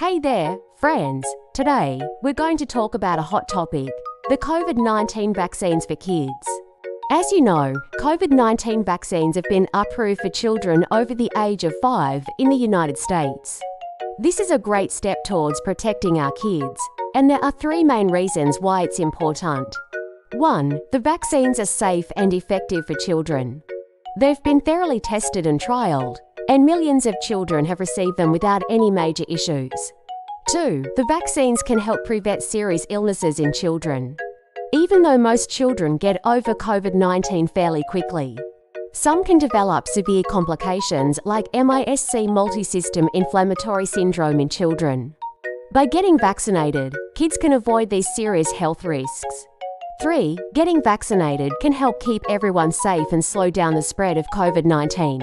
Hey there, friends! Today, we're going to talk about a hot topic, the COVID-19 vaccines for kids. As you know, COVID-19 vaccines have been approved for children over the age of 5 in the United States. This is a great step towards protecting our kids, and there are 3 main reasons why it's important. 1. The vaccines are safe and effective for children. They've been thoroughly tested and trialled, and millions of children have received them without any major issues. 2. The vaccines can help prevent serious illnesses in children. Even though most children get over COVID-19 fairly quickly, some can develop severe complications like MIS-C multisystem inflammatory syndrome in children. By getting vaccinated, kids can avoid these serious health risks. 3. Getting vaccinated can help keep everyone safe and slow down the spread of COVID-19.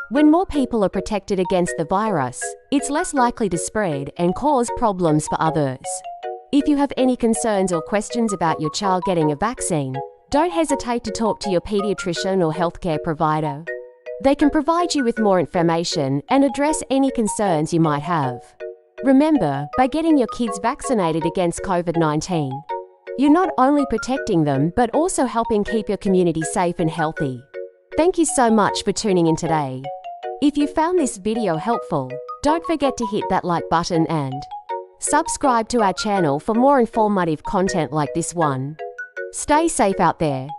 When more people are protected against the virus, it's less likely to spread and cause problems for others. If you have any concerns or questions about your child getting a vaccine, don't hesitate to talk to your pediatrician or healthcare provider. They can provide you with more information and address any concerns you might have. Remember, by getting your kids vaccinated against COVID-19, you're not only protecting them but also helping keep your community safe and healthy. Thank you so much for tuning in today. If you found this video helpful, don't forget to hit that like button and subscribe to our channel for more informative content like this one. Stay safe out there.